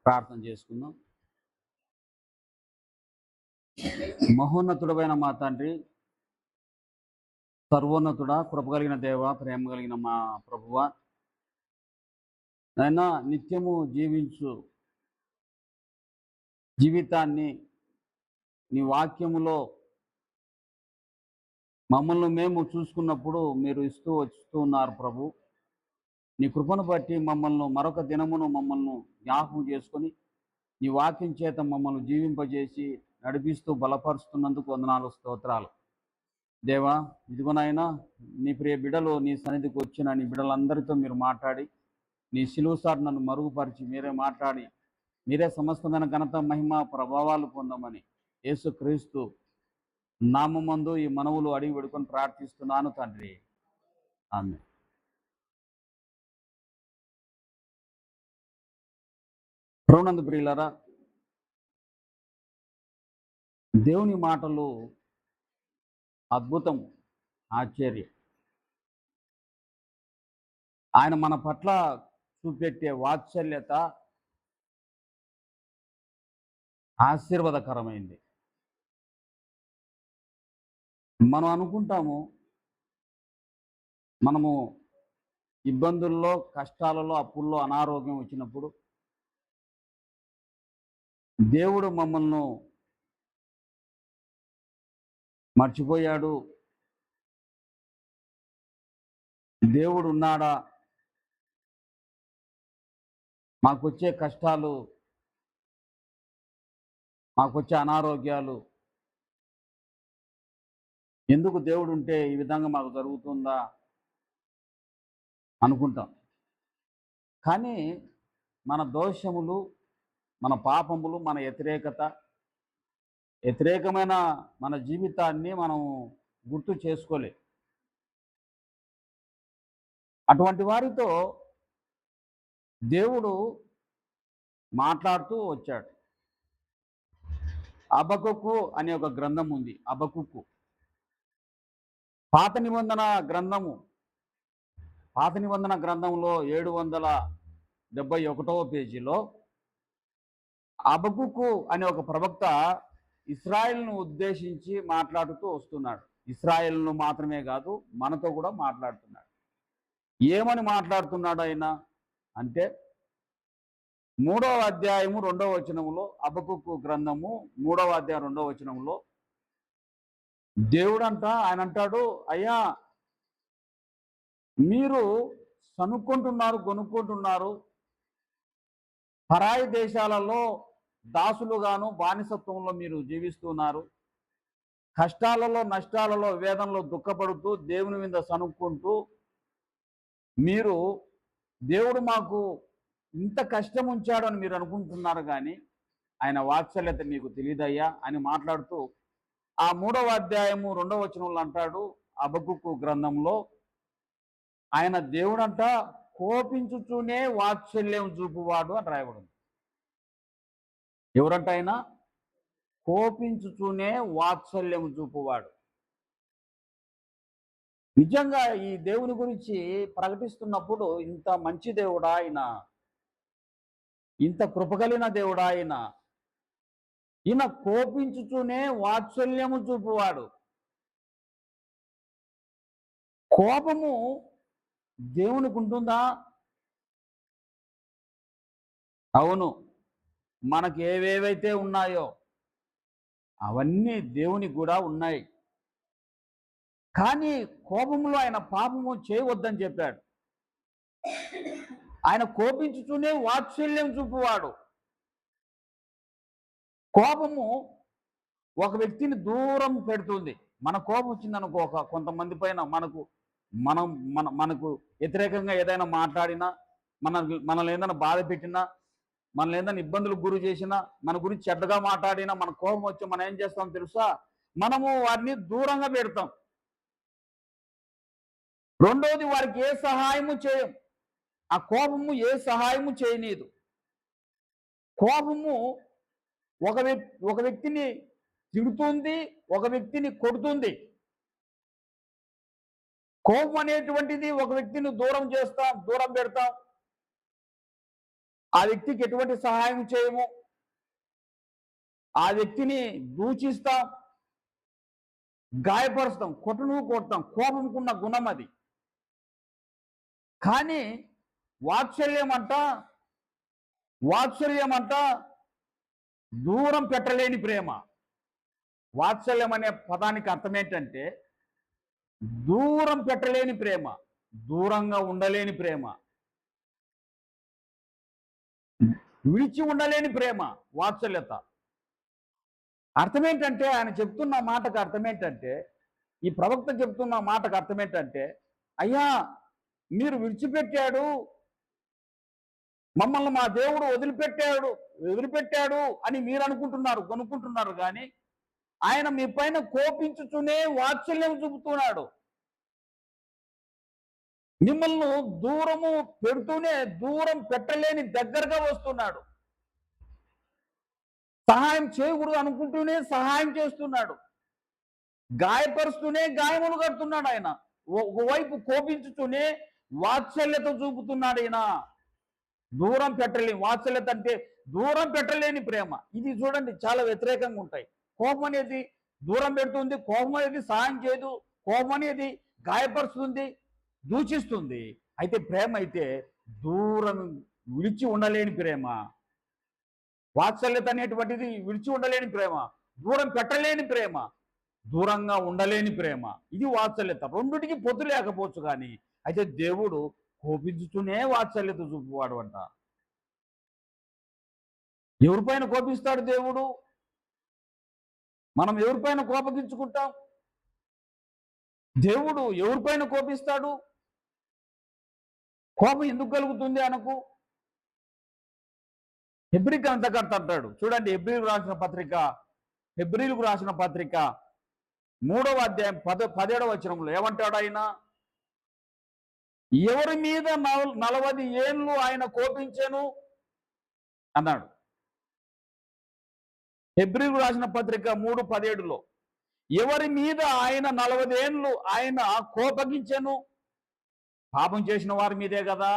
ప్రార్థన చేసుకుందాం. మహోన్నతుడమైన మా తండ్రి, సర్వోన్నతుడా, కృప కలిగిన దేవ, ప్రేమ కలిగిన మా ప్రభువ, నాయనా నిత్యము జీవించు జీవితాన్ని నీ వాక్యములో మమ్మల్ని మేము చూసుకున్నప్పుడు మీరు వస్తూ ఉన్నారు ప్రభు. నీ కృపను బట్టి మరొక దినమును మమ్మల్ని జ్ఞాపకం చేసుకొని నీ వాక్యం చేత మమ్మల్ని జీవింపజేసి నడిపిస్తూ బలపరుస్తున్నందుకు వందనాలు, స్తోత్రాలు. దేవా, ఇదిగోనైనా నీ ప్రియ బిడ్డలు నీ సన్నిధికి వచ్చిన నీ బిడ్డలందరితో మీరు మాట్లాడి నీ శిలువ సార్ నన్ను మరుగుపరిచి మీరే మాట్లాడి మీరే సమస్తమైన ఘనత, మహిమ, ప్రభావాలు పొందమని యేసుక్రీస్తు నామమందు ఈ మనవులు అడిగి పెడుకొని ప్రార్థిస్తున్నాను తండ్రి. ఆమేన్. ప్రభునందు ప్రియులారా, దేవుని మాటలు అద్భుతం, ఆశ్చర్యం. ఆయన మన పట్ల చూపెట్టే వాత్సల్యత ఆశీర్వాదకరమైంది. మనం అనుకుంటాము మనము ఇబ్బందుల్లో, కష్టాలలో, అప్పుల్లో, అనారోగ్యం వచ్చినప్పుడు దేవుడు మమ్మల్ని మర్చిపోయాడు, దేవుడు ఉన్నాడా, మాకొచ్చే కష్టాలు, మాకొచ్చే అనారోగ్యాలు ఎందుకు దేవుడు ఉంటే ఈ విధంగా మాకు జరుగుతుందా అనుకుంటాం. కానీ మన దోషములు, మన పాపములు, మన వ్యతిరేకమైన మన జీవితాన్ని మనం గుర్తు చేసుకోలే. అటువంటి వారితో దేవుడు మాట్లాడుతూ వచ్చాడు. హబక్కూకు అనే ఒక గ్రంథం ఉంది. హబక్కూకు పాత నిబంధన గ్రంథంలో 771వ పేజీలో హబక్కూకు అనే ఒక ప్రవక్త ఇశ్రాయేలును ఉద్దేశించి మాట్లాడుతూ వస్తున్నాడు. ఇశ్రాయేలును మాత్రమే కాదు, మనతో కూడా మాట్లాడుతున్నాడు. ఏమని మాట్లాడుతున్నాడు ఆయన అంటే 3వ అధ్యాయము 2వ వచనములో, హబక్కూకు గ్రంథము 3వ అధ్యాయం 2వ వచనంలో దేవుడంట ఆయన అంటాడు, అయ్యా మీరు కొనుక్కుంటున్నారు, పరాయి దేశాలలో దాసులుగాను బానిసత్వంలో మీరు జీవిస్తున్నారు, కష్టాలలో, నష్టాలలో, వేదనలో దుఃఖపడుతూ దేవుని మీద సనుక్కుంటూ మీరు దేవుడు మాకు ఇంత కష్టం ఉంచాడు అని మీరు అనుకుంటున్నారు, కానీ ఆయన వాత్సల్యత మీకు తెలియదయ్యా అని మాట్లాడుతూ ఆ 3వ అధ్యాయము 2వ వచనంలో అంటాడు, హబక్కూకు గ్రంథంలో ఆయన దేవుడంట కోపించుతూనే వాత్సల్యం చూపువాడు అని రాయబడింది. ఎవరంట ఆయన? కోపించుతూనే వాత్సల్యం చూపువాడు. నిజంగా ఈ దేవుని గురించి ప్రకటిస్తున్నప్పుడు ఇంత మంచి దేవుడా ఆయన, ఇంత కృపగలిగిన దేవుడా ఆయన, ఈయన కోపించుతూనే వాత్సల్యము చూపువాడు. కోపము దేవునికి ఉంటుందా? అవును, మనకి ఏవేవైతే ఉన్నాయో అవన్నీ దేవునికి కూడా ఉన్నాయి. కానీ కోపంలో ఆయన పాపము చేయవద్దని చెప్పాడు. ఆయన కోపించుతూనే వాత్సల్యం చూపువాడు. కోపము ఒక వ్యక్తిని దూరం పెడుతుంది. మన కోపం వచ్చిందనుకో, కొంతమంది పైన మనకు వ్యతిరేకంగా ఏదైనా మాట్లాడినా, మనల్ని ఏదైనా బాధ పెట్టినా, మనల్ని ఏదైనా ఇబ్బందులకు గురి చేసినా, మన గురించి చెడ్డగా మాట్లాడినా, మన కోపం వచ్చి మనం ఏం చేస్తాం తెలుసా? మనము వారిని దూరంగా పెడతాం. రెండోది, వారికి ఏ సహాయము చేయం. ఆ కోపము ఏ సహాయము చేయనీదు. కోపము ఒక వ్యక్తిని తిడుతుంది, ఒక వ్యక్తిని కొడుతుంది. కోపం అనేటువంటిది ఒక వ్యక్తిని దూరం పెడతాం. ఆ వ్యక్తికి ఎటువంటి సహాయం చేయము, ఆ వ్యక్తిని దూషిస్తాం, గాయపరుస్తాం, కొడతాం. కోపంకున్న గుణం అది. కానీ వాత్సల్యం అంట వాత్సల్యం అంట దూరం పెట్టలేని ప్రేమ. వాత్సల్యం అనే పదానికి అర్థం ఏంటంటే దూరం పెట్టలేని ప్రేమ, దూరంగా ఉండలేని ప్రేమ, విడిచి ఉండలేని ప్రేమ, వాత్సల్యత. అర్థం ఏంటంటే ఆయన చెప్తున్న మాటకు అర్థం ఏంటంటే, ఈ ప్రవక్త చెప్తున్న మాటకు అర్థం ఏంటంటే, అయ్యా మీరు విడిచిపెట్టాడు, మమ్మల్ని మా దేవుడు వదిలిపెట్టాడు అని మీరు కొనుక్కుంటున్నారు కానీ ఆయన మీ పైన కోపించుతూనే వాత్సల్యం చూపుతున్నాడు. మిమ్మల్ని దూరము పెడుతూనే దూరం పెట్టలేని దగ్గరగా వస్తున్నాడు. సహాయం చేయకూడదు అనుకుంటూనే సహాయం చేస్తున్నాడు. గాయపరుస్తూనే గాయములు కడుతున్నాడు ఆయన. ఒకవైపు కోపించుతూనే వాత్సల్యత చూపుతున్నాడు ఆయన. దూరం పెట్టలేని వాత్సల్యత అంటే దూరం పెట్టలేని ప్రేమ. ఇది చూడండి చాలా వ్యతిరేకంగా ఉంటాయి. కోపం అనేది దూరం పెడుతుంది, కోపం అనేది సహాయం చేయదు, కోపం అనేది గాయపరుస్తుంది, దూషిస్తుంది. అయితే ప్రేమ అయితే దూరం విడిచి ఉండలేని ప్రేమ. వాత్సల్యత అనేటువంటిది విడిచి ఉండలేని ప్రేమ, దూరం పెట్టలేని ప్రేమ, దూరంగా ఉండలేని ప్రేమ. ఇది వాత్సల్యత. రెండుటికి పొత్తు లేకపోవచ్చు కానీ అయితే దేవుడు కోపించుతూనే వాత్సల్యత చూపువాడు అంట. ఎవరిపైన కోపిస్తాడు దేవుడు? మనం ఎవరిపైన కోపగించుకుంటాం? దేవుడు ఎవరిపైన కోపిస్తాడు? కోపం ఎందుకు కలుగుతుంది అనకు? హెబ్రీ గ్రంథకర్త అంటాడు చూడండి, హెబ్రీలకు రాసిన పత్రిక 3వ అధ్యాయం 17వ వచనంలో ఏమంటాడు ఆయన? ఎవరి మీద 40 ఏళ్ళు ఆయన కోపించెను అన్నాడు. హెబ్రీలకు రాసిన పత్రిక 3:17లో ఎవరి మీద ఆయన 40 ఏళ్ళు ఆయన కోపగించెను? పాపం చేసిన వారి మీదే కదా.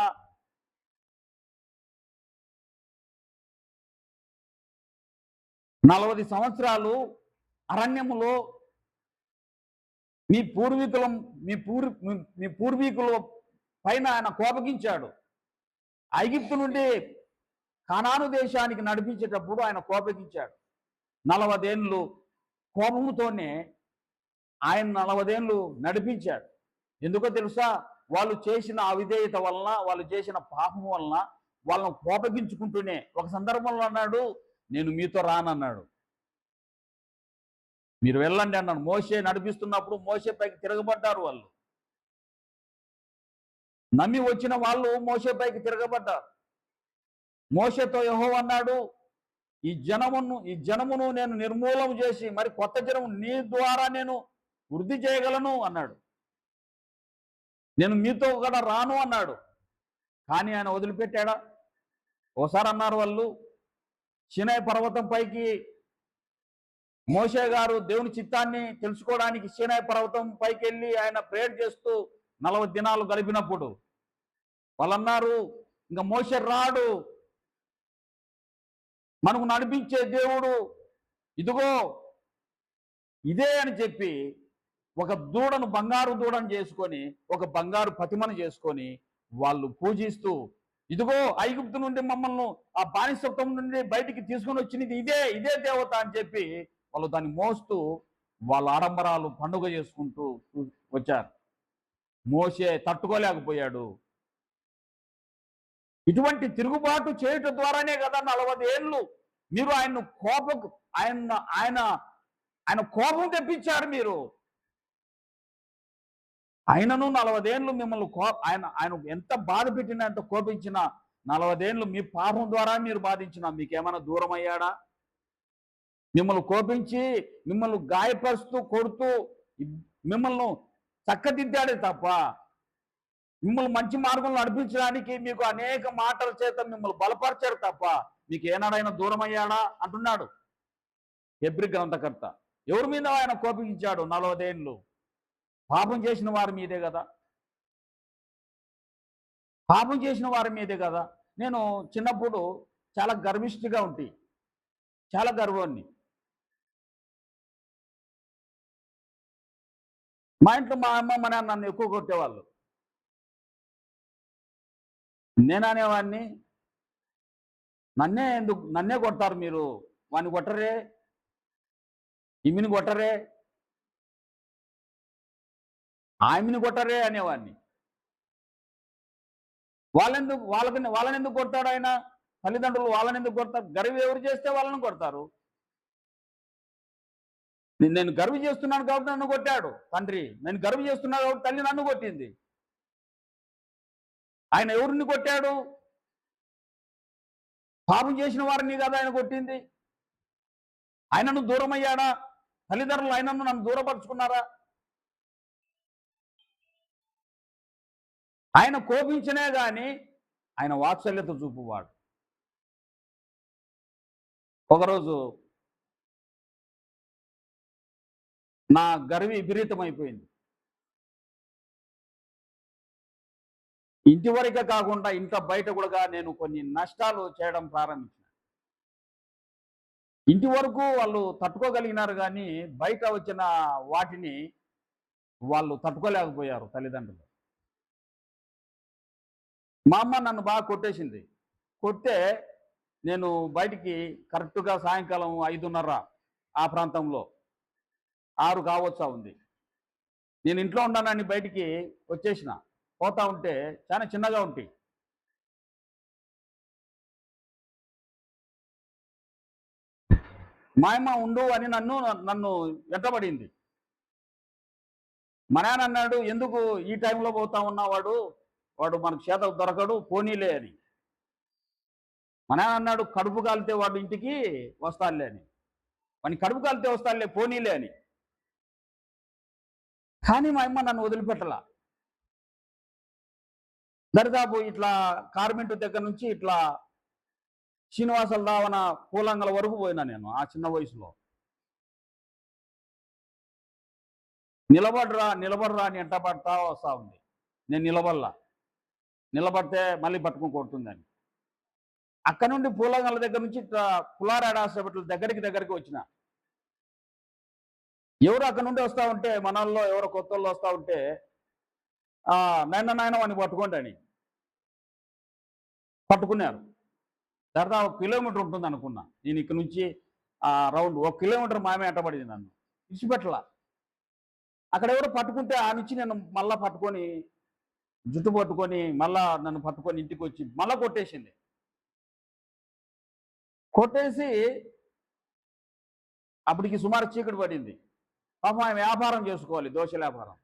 నలభై సంవత్సరాలు అరణ్యములో మీ పూర్వీకుల పైన ఆయన కోపగించాడు. ఐగుప్తు నుండి కనాను దేశానికి నడిపించేటప్పుడు ఆయన కోపగించాడు. 40 ఏళ్ళు కోపముతోనే ఆయన 40 ఏళ్ళు నడిపించాడు. ఎందుకో తెలుసా? వాళ్ళు చేసిన అవిధేయత వలన, వాళ్ళు చేసిన పాపం వలన వాళ్ళని కోపగించుకుంటూనే ఒక సందర్భంలో అన్నాడు, నేను మీతో రానన్నాడు. మీరు వెళ్ళండి అన్నాడు. మోషే నడిపిస్తున్నప్పుడు మోషే పైకి తిరగబడ్డారు. వాళ్ళు నమ్మి వచ్చిన వాళ్ళు మోషే పైకి తిరగబడ్డారు. మోషేతో యెహోవా అన్నాడు, ఈ జనమును నేను నిర్మూలం చేసి మరి కొత్త జనము నీ ద్వారా నేను వృద్ధి చేయగలను అన్నాడు. నేను మీతో కూడా రాను అన్నాడు. కానీ ఆయన వదిలిపెట్టాడా? ఓసారి అన్నారు వాళ్ళు, సీనాయి పర్వతం పైకి మోషే గారు దేవుని చిత్తాన్ని తెలుసుకోవడానికి సీనాయి పర్వతం పైకి వెళ్ళి ఆయన ప్రేయర్ చేస్తూ 40 దినాలు గడిపినప్పుడు వాళ్ళు అన్నారు, ఇంకా మోషే రాడు, మనకు నడిపించే దేవుడు ఇదిగో ఇదే అని చెప్పి ఒక దూడను, బంగారు దూడను చేసుకొని, ఒక బంగారు ప్రతిమను చేసుకొని వాళ్ళు పూజిస్తూ, ఇదిగో ఐగుప్తు నుండి మమ్మల్ని ఆ బానిసత్వం నుండి బయటికి తీసుకొని వచ్చినది ఇదే దేవత అని చెప్పి వాళ్ళు దాన్ని మోస్తూ వాళ్ళ ఆడంబరాలు పండుగ చేసుకుంటూ వచ్చారు. మోషే తట్టుకోలేకపోయాడు. ఇటువంటి తిరుగుబాటు చేయటం ద్వారానే కదా 40 ఏళ్ళు మీరు ఆయన కోపం తెప్పించారు మీరు. ఆయనను 40 ఏళ్ళు మిమ్మల్ని ఆయన ఎంత బాధ పెట్టినా, ఎంత కోపించినా 40 ఏళ్ళు మీ పాపం ద్వారా మీరు బాధించినా మీకేమైనా దూరం అయ్యాడా? మిమ్మల్ని కోపించి మిమ్మల్ని గాయపరుస్తూ కొడుతూ మిమ్మల్ని చక్కదిద్దాడే తప్ప, మిమ్మల్ని మంచి మార్గంలో నడిపించడానికి మీకు అనేక మాటల చేత మిమ్మల్ని బలపరిచారు తప్ప మీకు ఏనాడైనా దూరం అయ్యాడా అంటున్నాడు హెబ్రీ గ్రంథకర్త. ఎవరి మీద ఆయన కోపించాడు 40 ఏళ్ళు? పాపం చేసిన వారి మీదే కదా. పాపం చేసిన వారి మీదే కదా. నేను చిన్నప్పుడు చాలా గర్విష్టిగా ఉంటి. చాలా గర్వాన్ని. మా ఇంట్లో మా అమ్మ, మా నాన్న నన్ను ఎక్కువ కొట్టేవాళ్ళు. నేననేవాడిని, నన్నే కొడతారు మీరు. వాడిని కొట్టరే, ఈమెని కొట్టరే, ఆమెని కొట్టరే అనేవాడిని. వాళ్ళనెందుకు కొడతాడాయన? తల్లిదండ్రులు వాళ్ళనెందుకు కొడతారు? గర్వి ఎవరు చేస్తే వాళ్ళని కొడతారు. నేను గర్వి చేస్తున్నాను కాబట్టి నన్ను కొట్టాడు తండ్రి. నేను గర్వి చేస్తున్నా కాబట్టి తల్లి నన్ను కొట్టింది. ఆయన ఎవరిని కొట్టాడు? పాపం చేసిన వారిని కదా ఆయన కొట్టింది. ఆయనను దూరమయ్యాడా? తల్లిదండ్రులు ఆయనను నన్ను దూరపరుచుకున్నారా? ఆయన కోపించినే గాని ఆయన వాత్సల్యత చూపువాడు. ఒకరోజు నా గర్వి విపరీతమైపోయింది. ఇంటి వరకే కాకుండా ఇంట్లో బయట కూడా నేను కొన్ని నష్టాలు చేయడం ప్రారంభించిన. ఇంటి వరకు వాళ్ళు తట్టుకోగలిగినారు గాని బయట వచ్చిన వాటిని వాళ్ళు తట్టుకోలేకపోయారు తల్లిదండ్రులు. మా అమ్మ నన్ను బాగా కొట్టేసింది. కొడితే నేను బయటికి కరెక్ట్‌గా సాయంకాలం 5:30 ఆ ప్రాంతంలో 6 కావచ్చా ఉంది. నేను ఇంట్లో ఉన్నానని బయటికి వచ్చేసిన. పోతా ఉంటే చాలా చిన్నగా ఉంటి. మా యమ్మ ఉండు అని నన్ను వెంటబడింది. మా నాన్న అన్నాడు, "ఎందుకు ఈ టైంలో పోతా ఉన్నావు వాడు మనకు చేతకు దొరకడు పోనీలే" అని. మా నాన్న అన్నాడు, "కడుపు కాలితే వాడు ఇంటికి వస్తాడులే" అని. వాని కడుపు కాలితే వస్తాడులే పోనీలే అని. కానీ మా యమ్మ నన్ను వదిలిపెట్టలా. దరిదాపు ఇట్లా కార్మెంటు దగ్గర నుంచి ఇట్లా శ్రీనివాసుల దావన పూలంగల వరకు పోయినా నేను ఆ చిన్న వయసులో. నిలబడరా అని ఎంట పడతా వస్తా ఉంది. నేను నిలబడలా. నిలబడితే మళ్ళీ పట్టుకొని కొడుతుందని. అక్కడ నుండి పూలంగల దగ్గర నుంచి ఇట్లా పుల్లారాడ హాస్పిటల్ దగ్గరికి వచ్చిన. ఎవరు అక్కడ నుండి వస్తా ఉంటే మనోళ్ళు ఎవరో కొత్తోళ్ళు వస్తా ఉంటే నాయన వాడిని పట్టుకోండి అని పట్టుకున్నారు. దాదాపు 1 కిలోమీటర్ ఉంటుంది అనుకున్నా. నేను ఇక్కడ నుంచి రౌండ్ 1 కిలోమీటర్ మామే ఎంటబడింది నన్ను. విడిచిపెట్టలా. అక్కడ ఎవరో పట్టుకుంటే ఆ నుంచి నేను మళ్ళా పట్టుకొని జుట్టు పట్టుకొని మళ్ళా నన్ను పట్టుకొని ఇంటికి వచ్చి మళ్ళా కొట్టేసింది. కొట్టేసి అప్పటికి సుమారు చీకటి పడింది. పాపం ఆమె వ్యాపారం చేసుకోవాలి, దోశల వ్యాపారం.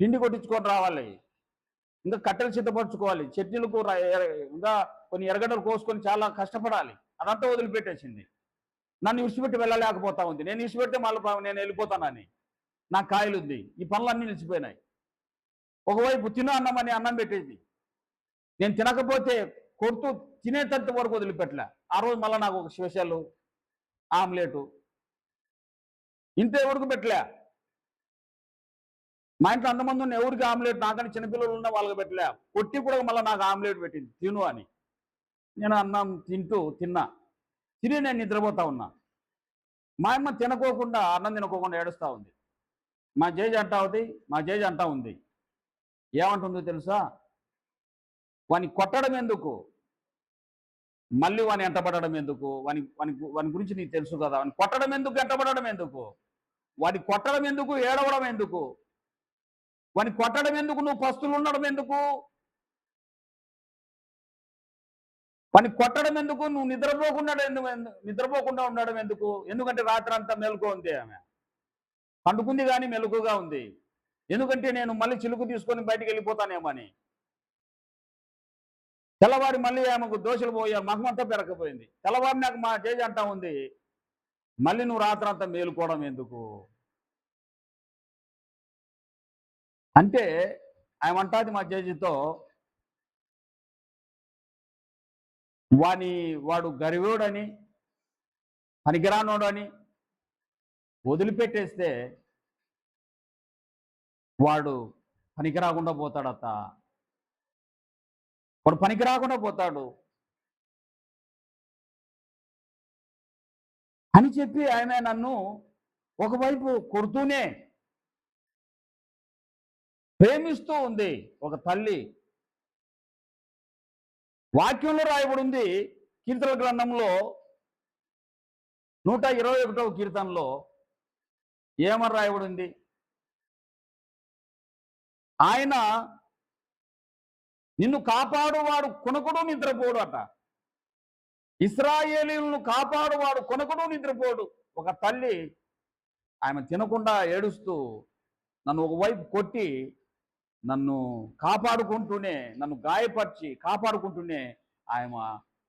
పిండి కొట్టించుకొని రావాలి. ఇంకా కట్టెలు సిద్ధపరచుకోవాలి. చట్నీలకు ఇంకా కొన్ని ఎర్రగడ్డలు కోసుకొని చాలా కష్టపడాలి. అదంతా వదిలిపెట్టేసింది. నన్ను విడిచిపెట్టి వెళ్ళలేకపోతా ఉంది. నేను విడిచిపెడితే మళ్ళీ నేను వెళ్ళిపోతానని. నాకు కాయలుంది. ఈ పనులన్నీ నిలిచిపోయినాయి. ఒకవైపు తిను అన్నమని అన్నం పెట్టేది. నేను తినకపోతే కొడుతూ తినేటంత వరకు వదిలిపెట్టలే. ఆ రోజు మళ్ళీ నాకు ఒక స్పెషల్ ఆమ్లెటు ఇంత ఎవరికి పెట్టలే. మా ఇంట్లో అంతమంది ఉన్న ఎవరికి ఆమ్లెట్ నాకని చిన్నపిల్లలు ఉన్న వాళ్ళకి పెట్టలే. కొట్టి కూడా మళ్ళీ నాకు ఆమ్లెట్ పెట్టింది తిను అని. నేను అన్నం తిన్నా. తిని నేను నిద్రపోతా ఉన్నా. మా అమ్మ అన్నం తినకోకుండా ఏడుస్తా ఉంది. మా జేజ అంటా ఉంది. ఏమంటుందో తెలుసా? వాని కొట్టడం ఎందుకు? మళ్ళీ వాని ఎంటబడడం ఎందుకు? వాని గురించి నీకు తెలుసు కదా. వాని కొట్టడం ఎందుకు? ఎంటబడడం ఎందుకు? వాని కొట్టడం ఎందుకు? ఏడవడం ఎందుకు? వాని కొట్టడం ఎందుకు? నువ్వు పస్తులు ఉండడం ఎందుకు? వాని కొట్టడం ఎందుకు? నువ్వు నిద్రపోకుండా ఉండడం ఎందుకు? ఎందుకంటే రాత్రి అంతా మెలకువ ఉంది ఆమె. పండుకుంది కానీ మెలకుగా ఉంది. ఎందుకంటే నేను మళ్ళీ చిలుకు తీసుకొని బయటికి వెళ్ళిపోతానేమో అని. తెల్లవారి మళ్ళీ ఆమెకు దోశలు పోయా మహమంతా పెరగకపోయింది. తెల్లవారి నాకు మా జేజ అంటా ఉంది, మళ్ళీ నువ్వు రాత్రంతా మేలుకోవడం ఎందుకు అంటే ఆమె మా జేజీతో, వాడు గరివోడని పనికిరానోడని వదిలిపెట్టేస్తే వాడు పనికిరాకుండా పోతాడత. వాడు పనికి రాకుండా పోతాడు అని చెప్పి ఆమె నన్ను ఒకవైపు కొడుతూనే ప్రేమిస్తూ ఉంది ఒక తల్లి. వాక్యంలో రాయబడి ఉంది, కీర్తన గ్రంథంలో 121వ కీర్తనలో ఏమని రాయబడింది? ఆయన నిన్ను కాపాడువాడు కొనకుడు నిద్రపోడు అట. ఇశ్రాయేలీయులను కాపాడువాడు కొనకుడు నిద్రపోడు. ఒక తల్లి ఆమె తినకుండా ఏడుస్తూ నన్ను ఒకవైపు కొట్టి నన్ను కాపాడుకుంటూనే, నన్ను గాయపరిచి కాపాడుకుంటూనే ఆమె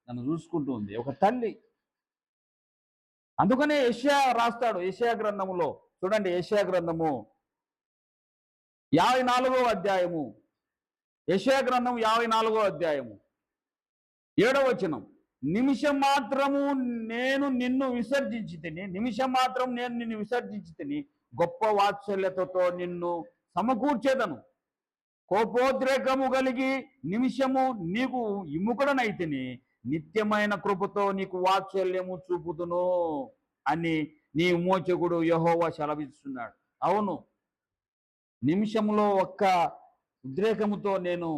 నన్ను చూసుకుంటూ ఉంది, ఒక తల్లి. అందుకనే యెషయా రాస్తాడు, యెషయా గ్రంథములో చూడండి, యెషయా గ్రంథము 54వ అధ్యాయము, యెషయా గ్రంథం 54వ అధ్యాయము 7వ వచనం. నిమిషం మాత్రము నేను నిన్ను విసర్జించి తిని, నిమిషం మాత్రం నేను నిన్ను విసర్జించి తిని, గొప్ప వాత్సల్యతతో నిన్ను సమకూర్చేదను. కోపోద్రేకము కలిగి నిమిషము నీకు విముఖుడనైతిని, నిత్యమైన కృపతో నీకు వాత్సల్యము చూపుతును అని నీ విమోచకుడు యెహోవా సెలవిస్తున్నాడు. అవును, నిమిషంలో ఒక్క ఉద్రేకముతో నేను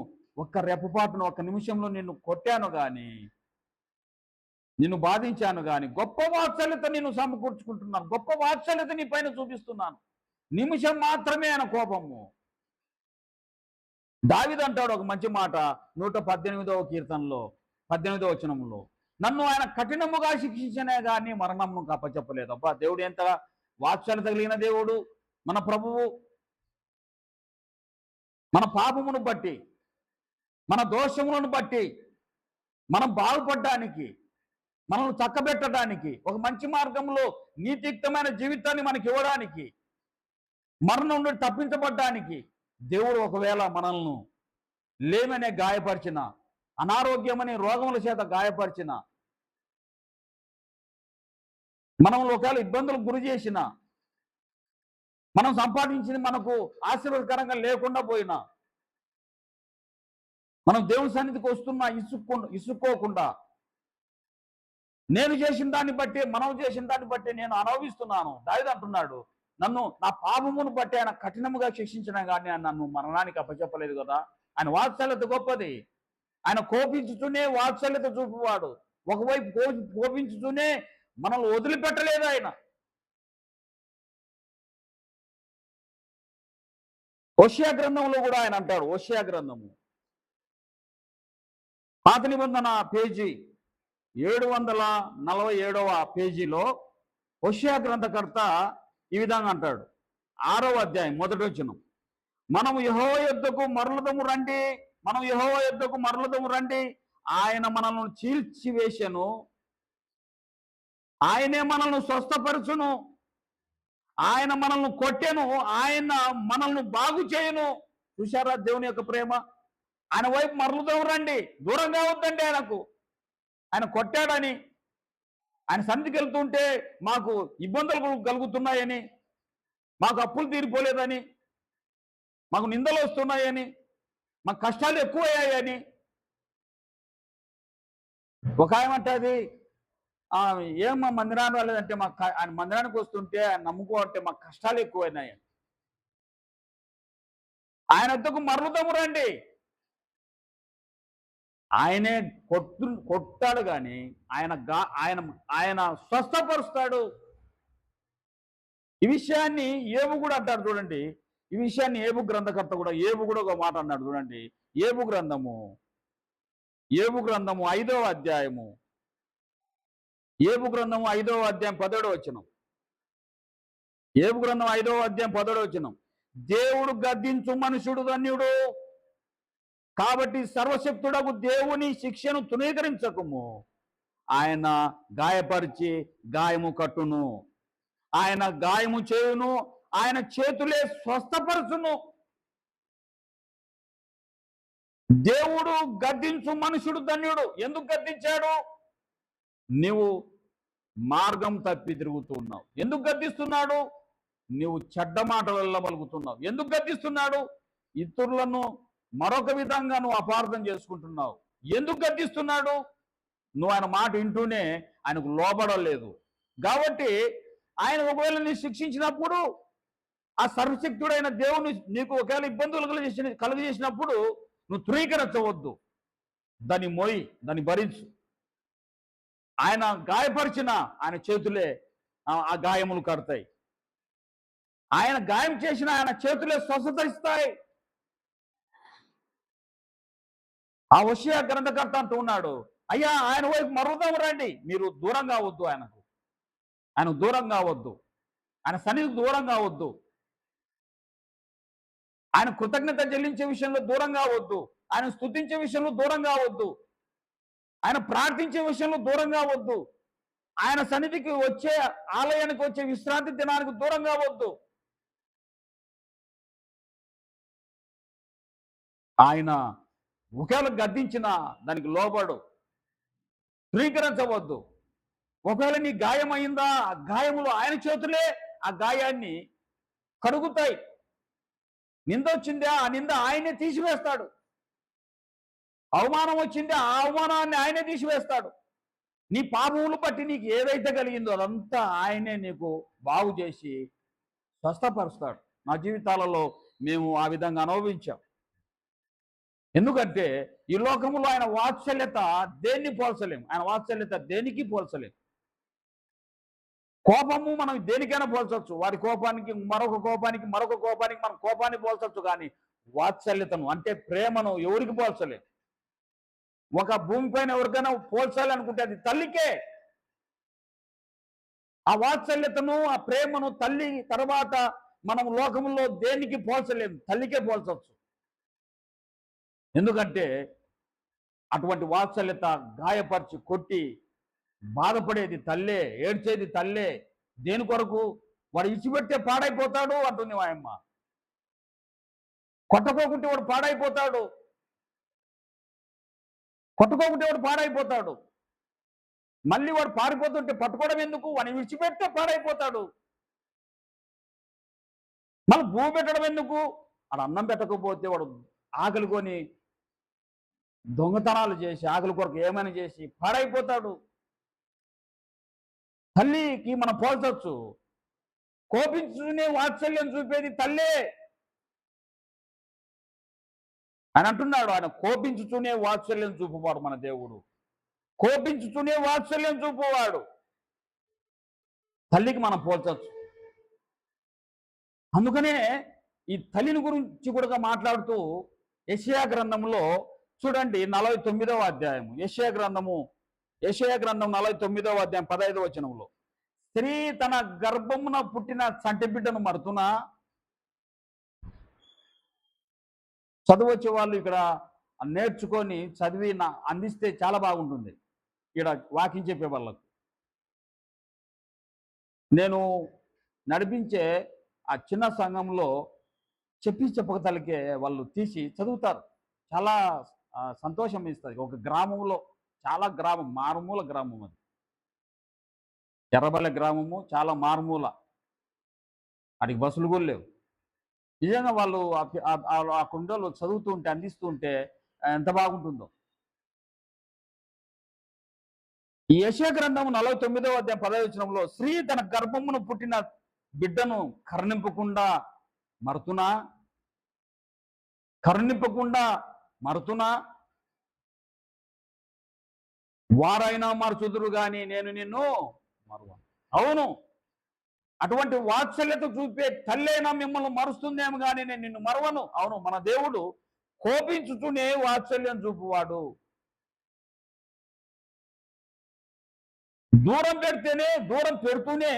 ఒక్క రెప్పపాటును ఒక్క నిమిషంలో నిన్ను కొట్టాను కానీ, నిన్ను బాధించాను కానీ, గొప్ప వాత్సల్యత నిన్ను సమకూర్చుకుంటున్నాను, గొప్ప వాత్సల్యత నీ పైన చూపిస్తున్నాను. నిమిషం మాత్రమే ఆయన కోపము. దావీదు అంటాడు ఒక మంచి మాట 118వ కీర్తనలో 18వ వచనంలో, నన్ను ఆయన కఠినముగా శిక్షించనే కానీ మరణమును కప్పచెప్పలేదు. అబ్బా, దేవుడు ఎంత వాత్సల్యత కలిగిన దేవుడు! మన ప్రభువు మన పాపమును బట్టి, మన దోషములను బట్టి మనం బాగుపడడానికి, మనల్ని చక్కబెట్టడానికి, ఒక మంచి మార్గంలో నీతియుక్తమైన జీవితాన్ని మనకి ఇవ్వడానికి, మరణం నుండి తప్పించబడ్డానికి దేవుడు ఒకవేళ మనల్ని లేమనే గాయపరిచిన, అనారోగ్యమని రోగముల చేత గాయపరిచిన, మనల్ని ఒకవేళ ఇబ్బందులకు గురి చేసిన, మనం సంపాదించింది మనకు ఆశీర్వాదకరంగా లేకుండా పోయినా, మనం దేవుని సన్నిధికి వస్తున్నా ఇసుక్కోకుండా, నేను చేసిన దాన్ని బట్టి, మనం చేసిన దాన్ని బట్టి నేను అనుభవిస్తున్నాను. దావీదు అంటున్నాడు, నన్ను నా పాపమును బట్టి ఆయన కఠినముగా శిక్షించిన కానీ ఆయన నన్ను మరణానికి అప్పచెప్పలేదు కదా. ఆయన వాత్సల్యత గొప్పది. ఆయన కోపించుతూనే వాత్సల్యత చూపువాడు. ఒకవైపు కోపించుతూనే మనల్ని వదిలిపెట్టలేదు ఆయన. హోషేయ గ్రంథంలో కూడా ఆయన అంటాడు, హోషేయ గ్రంథము పాత నిబంధన పేజీ 747వ పేజీలో హోషేయ గ్రంథకర్త ఈ విధంగా అంటాడు, 6వ అధ్యాయం 1వ వచనం. మనము యెహోవా యొద్దకు మరలుదము రండి, మనం యెహోవా యొద్దకు మరలుదము రండి. ఆయన మనల్ని చీల్చివేసెను, ఆయనే మనల్ని స్వస్థపరచును, ఆయన మనల్ని కొట్టెను, ఆయన మనల్ని బాగు చేయను. చూశారా దేవుని యొక్క ప్రేమ? ఆయన వైపు మరలుదము రండి, దూరంగా వద్దండి ఆయనకు. ఆయన కొట్టాడని, ఆయన సన్నిధికి వెళ్తుంటే మాకు ఇబ్బందులు కలుగుతున్నాయని, మాకు అప్పులు తీరిపోలేదని, మాకు నిందలు వస్తున్నాయని, మాకు కష్టాలు ఎక్కువయ్యాయని. ఒక ఏమంటది, ఏం మా మందిరాన్ని రాలేదంటే, మాకు ఆయన మందిరానికి వస్తుంటే ఆయన నమ్ముకోవాలంటే మాకు కష్టాలు ఎక్కువైనాయి. ఆయన వద్దకు మరలుదము రండి. ఆయనే కొట్టాడు కానీ ఆయన ఆయన స్వస్థపరుస్తాడు. ఈ విషయాన్ని ఏబు కూడా అంటాడు చూడండి. ఈ విషయాన్ని ఏబు గ్రంథకర్త కూడా, ఏబు కూడా ఒక మాట అన్నాడు చూడండి. ఏబు గ్రంథము 5వ అధ్యాయము, ఏబు గ్రంథము 5వ అధ్యాయం 17వ వచనం. ఏబు గ్రంథం 5వ అధ్యాయం 17వ వచనం. దేవుడు గద్దించు మనుషుడు ధన్యుడు, కాబట్టి సర్వశక్తుడకు దేవుని శిక్షను తృణీకరించకుము. ఆయన గాయపరిచి గాయము కట్టును, ఆయన గాయము చేయును, ఆయన చేతులే స్వస్థపరచును. దేవుడు గద్దించు మనుషుడు ధన్యుడు. ఎందుకు గద్దించాడు? నీవు మార్గం తప్పి తిరుగుతూ ఉన్నావు. ఎందుకు గద్దిస్తున్నాడు? నువ్వు చెడ్డ మాటలలో పలుకుతున్నావు. ఎందుకు గద్దిస్తున్నాడు? ఇతరులను మరొక విధంగా నువ్వు అపార్థం చేసుకుంటున్నావు. ఎందుకు గద్దిస్తున్నాడు? నువ్వు ఆయన మాట వింటూనే ఆయనకు లోబడలేదు. కాబట్టి ఆయన ఒకవేళ నీ శిక్షించినప్పుడు ఆ సర్వశక్తుడైన దేవుని నీకు ఒకవేళ ఇబ్బందులు కలుగజేసినప్పుడు నువ్వు తృణీకరించవద్దు. దాన్ని మోయి, దాన్ని భరించు. ఆయన గాయపరిచిన ఆయన చేతులే ఆ గాయములు కడతాయి. ఆయన గాయం చేసిన ఆయన చేతులే స్వస్థత ఇస్తాయి. ఆ హోషేయ గ్రంథకర్త అంటూ ఉన్నాడు, అయ్యా ఆయన వైపు మరుగుదాం రండి. మీరు దూరం కావద్దు, ఆయన దూరం కావద్దు, ఆయన సన్నిధికి దూరం కావద్దు, ఆయన కృతజ్ఞత చెల్లించే విషయంలో దూరం కావద్దు, ఆయన స్తుతించే విషయంలో దూరం కావద్దు, ఆయన ప్రార్థించే విషయంలో దూరం కావద్దు, ఆయన సన్నిధికి వచ్చే ఆలయానికి వచ్చే విశ్రాంతి దినానికి దూరం కావద్దు. ఆయన ఒకవేళ గద్దించిన దానికి లోబడు, ధృవీకరించవద్దు. ఒకవేళ నీ గాయం అయిందా, ఆ గాయములు ఆయన చేతులే ఆ గాయాన్ని కడుగుతాయి. నింద వచ్చిందా, ఆ నింద ఆయనే తీసివేస్తాడు. అవమానం వచ్చిందా, ఆ అవమానాన్ని ఆయనే తీసివేస్తాడు. నీ పాపములు బట్టి నీకు ఏదైతే కలిగిందో అదంతా ఆయనే నీకు బాగు చేసి స్వస్థపరుస్తాడు. నా జీవితాలలో మేము ఆ విధంగా అనుభవించాం. ఎందుకంటే ఈ లోకంలో ఆయన వాత్సల్యత దేన్ని పోల్చలేము. ఆయన వాత్సల్యత దేనికి పోల్చలేము. కోపము మనం దేనికైనా పోల్చవచ్చు. వారి కోపానికి మరొక కోపానికి మనం కోపాన్ని పోల్చవచ్చు. కానీ వాత్సల్యతను అంటే ప్రేమను ఎవరికి పోల్చలేము. ఒక భూమిపైన ఎవరికైనా పోల్చాలి అనుకుంటే అది తల్లికే. ఆ వాత్సల్యతను, ఆ ప్రేమను తల్లి తర్వాత మనం లోకంలో దేనికి పోల్చలేము, తల్లికే పోల్చవచ్చు. ఎందుకంటే అటువంటి వాత్సల్యత గాయపరిచి కొట్టి బాధపడేది తల్లే, ఏడ్చేది తల్లే. దేని కొరకు? వాడు ఇచ్చిపెట్టే పాడైపోతాడు అంటుంది మాయమ్మ. కొట్టుకోకుంటే వాడు పాడైపోతాడు, కొట్టుకోకుంటే వాడు పాడైపోతాడు. మళ్ళీ వాడు పారిపోతుంటే పట్టుకోవడం ఎందుకు? వాడిని విడిచిపెడితే పాడైపోతాడు. మళ్ళీ భూమి పెట్టడం ఎందుకు? వాడు అన్నం పెట్టకపోతే వాడు ఆకలి కొని దొంగతనాలు చేసి ఆకలి కొరకు ఏమైనా చేసి పాడైపోతాడు. తల్లికి మనం పోల్చొచ్చు. కోపించుకునే వాత్సల్యం చూపేది తల్లే అని అంటున్నాడు. ఆయన కోపించుతూనే వాత్సల్యం చూపువాడు మన దేవుడు. కోపించుతూనే వాత్సల్యం చూపువాడు. తల్లికి మనం పోల్చొచ్చు. అందుకనే ఈ తల్లిని గురించి కూడా మాట్లాడుతూ యెషయా గ్రంథంలో చూడండి 49వ అధ్యాయము. యెషయా గ్రంథం 49వ అధ్యాయం 15వ వచనంలో, స్త్రీ తన గర్భమున పుట్టిన చంటి బిడ్డను మరుతున్నా. చదువొచ్చే వాళ్ళు ఇక్కడ నేర్చుకొని చదివి అందిస్తే చాలా బాగుంటుంది. ఇక్కడ వాకింగ్ చెప్పే వాళ్ళకు నేను నడిపించే ఆ చిన్న సంఘంలో చెప్పక తలకే వాళ్ళు తీసి చదువుతారు. చాలా సంతోషం ఇస్తుంది. ఒక గ్రామంలో, చాలా గ్రామం, మారుమూల గ్రామం అది, ఎర్రబల్లె గ్రామము, చాలా మారుమూల. అడిగి బస్సులు కూడా లేవు. నిజంగా వాళ్ళు ఆ కుండలు చదువుతూ ఉంటే, అందిస్తూ ఉంటే ఎంత బాగుంటుందో. ఈ యెషయా గ్రంథం 49వ అధ్యాయం 10వ వచనంలో, స్త్రీ తన గర్భమును పుట్టిన బిడ్డను కరుణింపకుండా మరుతున్నా వారైనా మరచుదురు గాని నేను నిన్ను మరువను. అవును, అటువంటి వాత్సల్యత చూపే తల్లైనా మిమ్మల్ని మరుస్తుందేమో కానీ నేను నిన్ను మరవను. అవును, మన దేవుడు కోపించుతూనే వాత్సల్యం చూపువాడు. దూరం పెడుతూనే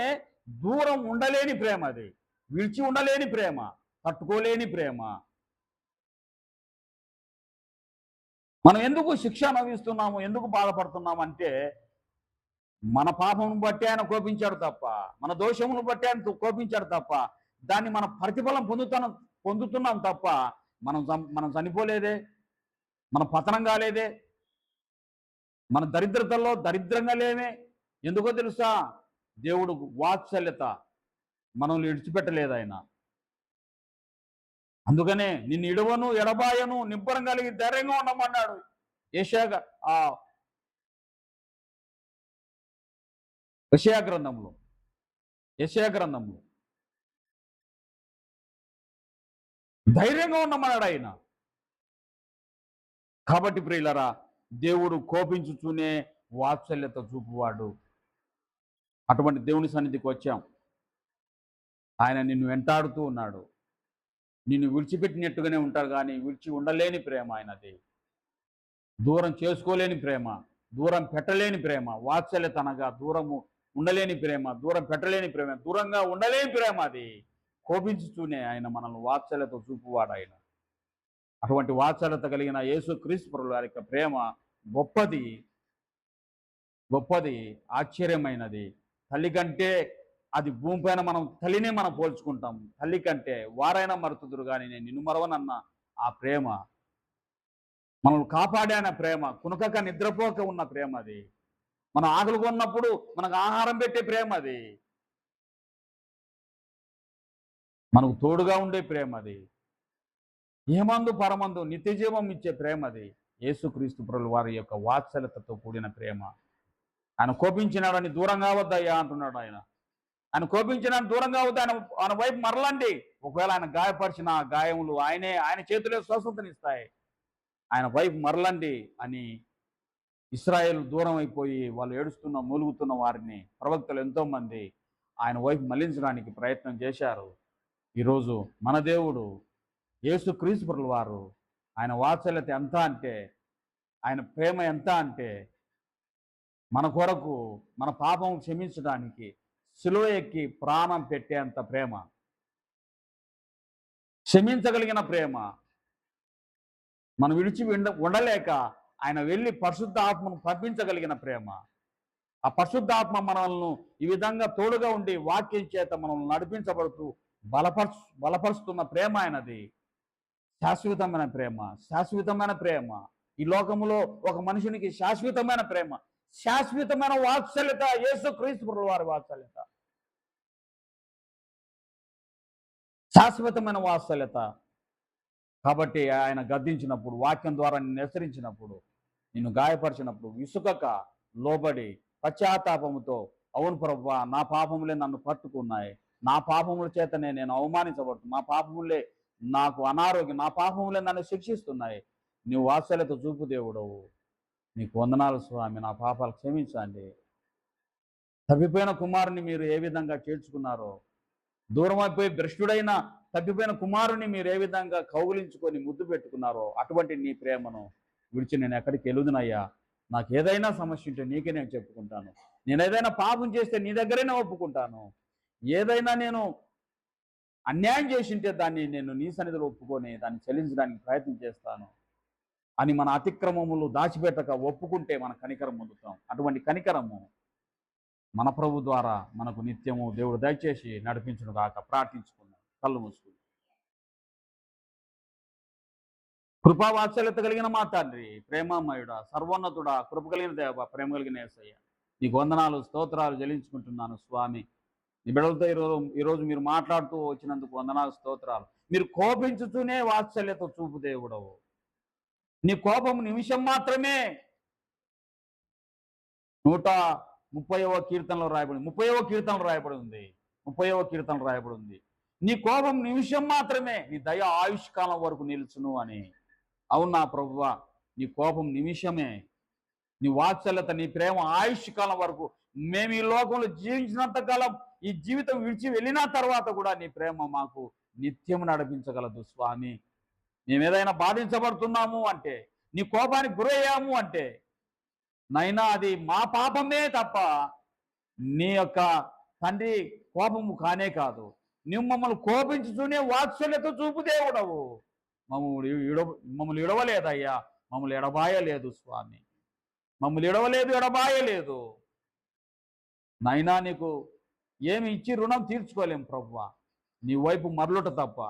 దూరం ఉండలేని ప్రేమ, అది విడిచి ఉండలేని ప్రేమ, తట్టుకోలేని ప్రేమ. మనం ఎందుకు శిక్ష అనుభవిస్తున్నాము, ఎందుకు బాధపడుతున్నాము అంటే మన పాపమును బట్టి ఆయన కోపించాడు తప్ప, మన దోషమును బట్టి ఆయన కోపించాడు తప్ప, దాన్ని మన ప్రతిఫలం పొందుతున్నాం తప్ప మనం చనిపోలేదే, మన పతనం కాలేదే, మన దరిద్రతల్లో దరిద్రంగా లేమే. ఎందుకో తెలుసా? దేవుడు వాత్సల్యత మనల్ని విడిచిపెట్టలేదు. ఆయన అందుకనే నిన్ను ఇడవను ఎడబాయను నిబ్బరం కలిగి ధైర్యంగా ఉండమన్నాడు. యెషయా ఆ యెషయా గ్రంథంలో యెషయా గ్రంథంలో ధైర్యంగా ఉండమన్నాడు ఆయన. కాబట్టి ప్రియులరా, దేవుడు కోపించుతూనే వాత్సల్యత చూపువాడు. అటువంటి దేవుని సన్నిధికి వచ్చాం. ఆయన నిన్ను వెంటాడుతూ ఉన్నాడు. నిన్ను విడిచిపెట్టినట్టుగానే ఉంటారు కానీ విడిచి ఉండలేని ప్రేమ ఆయనది. దూరం చేసుకోలేని ప్రేమ, దూరం పెట్టలేని ప్రేమ. వాత్సల్యత అనగా దూరము ఉండలేని ప్రేమ, దూరం పెట్టలేని ప్రేమ, దూరంగా ఉండలేని ప్రేమ అది. కోపించుతూనే ఆయన మనల్ని వాత్సల్యత చూపువాడు ఆయన. అటువంటి వాత్సల్యత కలిగిన యేసుక్రీస్తు ప్రభువు వారి యొక్క ప్రేమ గొప్పది, గొప్పది, ఆశ్చర్యమైనది. తల్లి కంటే అది భూమిపైన మనం తల్లినే మనం పోల్చుకుంటాం. తల్లి కంటే వారైనా మరుతుదురు కానీ నేను నిన్ను మరవనన్న ఆ ప్రేమ, మనల్ని కాపాడాన ప్రేమ, కునకక నిద్రపోక ఉన్న ప్రేమ అది. మనం ఆకలిగా ఉన్నప్పుడు మనకు ఆహారం పెట్టే ప్రేమ అది. మనకు తోడుగా ఉండే ప్రేమ అది. ఏమందు పరమందు నిత్య జీవం ఇచ్చే ప్రేమ అది. యేసుక్రీస్తు ప్రభువు వారి యొక్క వాత్సల్యతతో కూడిన ప్రేమ. ఆయన కోపించినాడని దూరం కావద్దయ్యా అంటున్నాడు ఆయన. ఆయన కోపించినాడు దూరం కావద్దు, ఆయన వైపు మరలండి. ఒకవేళ ఆయన గాయపరిచిన గాయములు ఆయన చేతిలో స్వస్థతనిస్తాయి. ఆయన వైపు మరలండి అని ఇశ్రాయేలు దూరం అయిపోయి వాళ్ళు ఏడుస్తున్న మూలుగుతున్న వారిని ప్రవక్తలు ఎంతో మంది ఆయన వైపు మళ్లించడానికి ప్రయత్నం చేశారు. ఈరోజు మన దేవుడు యేసుక్రీస్తు ప్రభువు వారు ఆయన వాత్సల్యత ఎంత అంటే, ఆయన ప్రేమ ఎంత అంటే, మన కొరకు మన పాపం క్షమించడానికి సిలువ ఎక్కి ప్రాణం పెట్టేంత ప్రేమ, క్షమించగలిగిన ప్రేమ. మనం విడిచి ఉండలేక ఆయన వెళ్ళి పరిశుద్ధ ఆత్మను పంపించగలిగిన ప్రేమ. ఆ పరిశుద్ధ ఆత్మ మనల్ని ఈ విధంగా తోడుగా ఉండి వాక్యం చేత మనల్ని నడిపించబడుతూ బలపరుస్తున్న ప్రేమ ఆయనది. శాశ్వతమైన ప్రేమ, శాశ్వతమైన ప్రేమ. ఈ లోకములో ఒక మనుషునికి శాశ్వతమైన ప్రేమ, శాశ్వతమైన వాత్సల్యత యేసుక్రీస్తు ప్రభువు వారి వాత్సల్యత, శాశ్వతమైన వాత్సల్యత. కాబట్టి ఆయన గద్దించినప్పుడు, వాక్యం ద్వారా నిన్ను హెచ్చరించినప్పుడు, నిన్ను గాయపరిచినప్పుడు విసుకక లోబడి పశ్చాత్తాపముతో, అవును ప్రభువా నా పాపములే నన్ను పట్టుకున్నాయి, నా పాపముల చేతనే నేను అవమానించబడుతున్నా, నా పాపములే నాకు అనారోగ్యం, నా పాపములే నన్ను శిక్షిస్తున్నాయి, నీవు వాత్సల్యత చూపు దేవుడవు, నీకు వందనాలు స్వామి, నా పాపాలు క్షమించండి. తప్పిపోయిన కుమారుని మీరు ఏ విధంగా చేర్చుకున్నారో, దూరం అయిపోయి భ్రష్టుడైన తప్పిపోయిన కుమారుని మీరు ఏ విధంగా కౌగులించుకొని ముద్దు పెట్టుకున్నారో అటువంటి నీ ప్రేమను విడిచి నేను ఎక్కడికి వెలుదునయ్యా. నాకు ఏదైనా సమస్య ఉంటే నీకే నేను చెప్పుకుంటాను. నేను ఏదైనా పాపం చేస్తే నీ దగ్గరైనా ఒప్పుకుంటాను. ఏదైనా నేను అన్యాయం చేసింటే దాన్ని నేను నీ సన్నిధిలో ఒప్పుకొని దాన్ని చెల్లించడానికి ప్రయత్నం చేస్తాను అని మన అతిక్రమములు దాచిపెట్టక ఒప్పుకుంటే మన కనికరం పొందుతాం. అటువంటి కనికరము మన ప్రభు ద్వారా మనకు నిత్యము దేవుడు దయచేసి నడిపించును గాక. ప్రార్థించుకున్నాం, కళ్ళు మూసుకుని. కృపావాత్సల్యత కలిగిన మా తండ్రి, ప్రేమామయుడా, సర్వోన్నతుడా, కృప కలిగిన దేవ, ప్రేమ కలిగిన యేసయ్య, నీకు వందనాలు స్తోత్రాలు చెల్లించుకుంటున్నాను స్వామి. నీ బిడ్డలతో ఈరోజు మీరు మాట్లాడుతూ వచ్చినందుకు వందనాలు స్తోత్రాలు. మీరు కోపించుతూనే వాత్సల్యత చూపు దేవుడవు. నీ కోపం నిమిషం మాత్రమే. 130వ కీర్తనలో రాయబడి 30వ కీర్తనలో రాయబడి ఉంది. 30వ కీర్తనలో రాయబడి ఉంది, నీ కోపం నిమిషం మాత్రమే, నీ దయ ఆయుష్కాలం వరకు నిలుచును అని. అవునా ప్రభువా, నీ కోపం నిమిషమే, నీ వాత్సల్యత, నీ ప్రేమ ఆయుష్కాలం వరకు. మేము ఈ లోకంలో జీవించినంత కాలం, ఈ జీవితం విడిచి వెళ్ళిన తర్వాత కూడా నీ ప్రేమ మాకు నిత్యం నడిపించగలదు స్వామి. మేము ఏదైనా బాధించబడుతున్నాము అంటే, నీ కోపానికి గురయ్యాము అంటే, నైనా అది మా పాపమే తప్ప నీ యొక్క తండ్రి కోపము కానే కాదు. నువ్వు మమ్మల్ని కోపించుతూనే వాత్సల్యత చూపు దేవుడవు. మమ్మల్ని ఇడవలేదయ్యా, మమ్మల్ని ఎడబాయలేదు స్వామి, మమ్మల్ని ఇడవలేదు, ఎడబాయలేదు. నైనా నీకు ఏమి ఇచ్చి రుణం తీర్చుకోలేము ప్రభువా. నీ వైపు మరలుట తప్ప,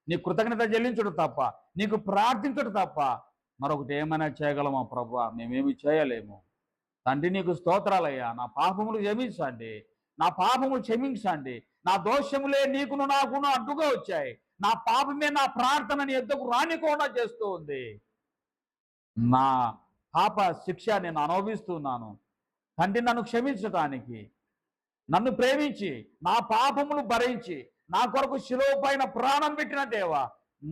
నీ కృతజ్ఞత చెల్లించుట తప్ప, నీకు ప్రార్థించుట తప్ప మరొకటి ఏమైనా చేయగలమా ప్రభువా? మేమేమి చేయలేము తండ్రి. నీకు స్తోత్రాలయ్యా. నా పాపములు క్షమించండి, నా పాపములు క్షమించండి. నా దోషములే నీకును నాకును అడ్డుగా వచ్చాయి. నా పాపమే నా ప్రార్థన నీ యొద్దకు రానికుండా చేస్తూ ఉంది. నా పాప శిక్ష నేను అనుభవిస్తున్నాను. తండ్రి నన్ను క్షమించటానికి, నన్ను ప్రేమించి నా పాపములు భరించి నా కొరకు శిలువ పైన ప్రాణం పెట్టిన దేవా,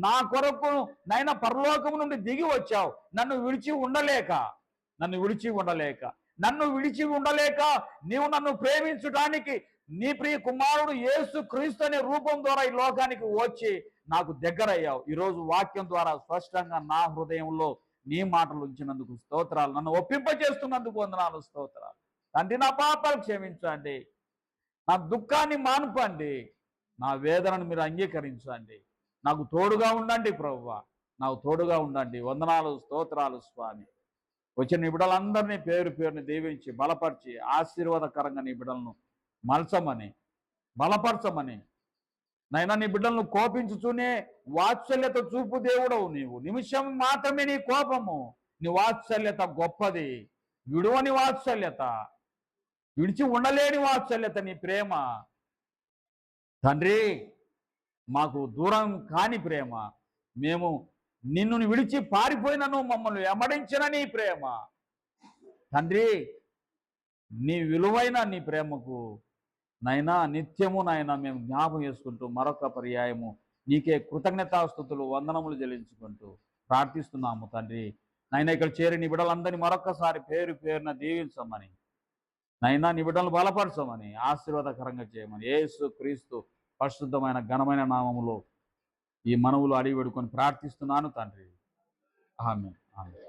నా కొరకు నైనా పరలోకము నుండి దిగి వచ్చావు. నన్ను విడిచి ఉండలేక నీవు నన్ను ప్రేమించడానికి నీ ప్రియ కుమారుడు యేసు క్రీస్తు అనే రూపం ద్వారా ఈ లోకానికి వచ్చి నాకు దగ్గరయ్యావు. ఈరోజు వాక్యం ద్వారా స్పష్టంగా నా హృదయంలో నీ మాటలు ఉంచినందుకు స్తోత్రాలు. నన్ను ఒప్పింపజేస్తున్నందుకు వందనాలు, స్తోత్రాలు. తండ్రి, నా పాపాలు క్షమించండి, నా దుఃఖాన్ని మానుపండి, నా వేదనను మీరు అంగీకరించండి. నాకు తోడుగా ఉండండి ప్రభువా, నాకు తోడుగా ఉండండి. వందనాలు, స్తోత్రాలు స్వామి. వచ్చిన నీ బిడ్డలందరినీ పేరు పేరుని దీవించి బలపరిచి ఆశీర్వాదకరంగా నీ బిడ్డలను మలచమని, బలపరచమని, నైనా నీ బిడ్డలను కోపించుతూనే వాత్సల్యత చూపు దేవుడవు నీవు. నిమిషం మాత్రమే నీ కోపము, నీ వాత్సల్యత గొప్పది. విడువని వాత్సల్యత, విడిచి ఉండలేని వాత్సల్యత నీ ప్రేమ. తండ్రి, మాకు దూరం కాని ప్రేమ. మేము నిన్ను విడిచి పారిపోయినను మమ్మల్ని వెంబడించిన నీ ప్రేమ. తండ్రి, నీ విలువైన నీ ప్రేమకు నైనా నిత్యము నాయన మేము జ్ఞాపం చేసుకుంటూ మరొక పర్యాయము నీకే కృతజ్ఞతాస్తుతులు, వందనములు చెల్లించుకుంటూ ప్రార్థిస్తున్నాము తండ్రి. నైనా ఇక్కడ చేరి నీ బిడ్డలందరినీ మరొకసారి పేరు పేరున దీవించమని, నైనా నీ బిడ్డలను బలపరచమని, ఆశీర్వాదకరంగా చేయమని యేసు క్రీస్తు పరిశుద్ధమైన ఘనమైన నామములో ఈ మనవులు అడిగి వేడుకొని ప్రార్థిస్తున్నాను తండ్రి. ఆమేన్, ఆమేన్.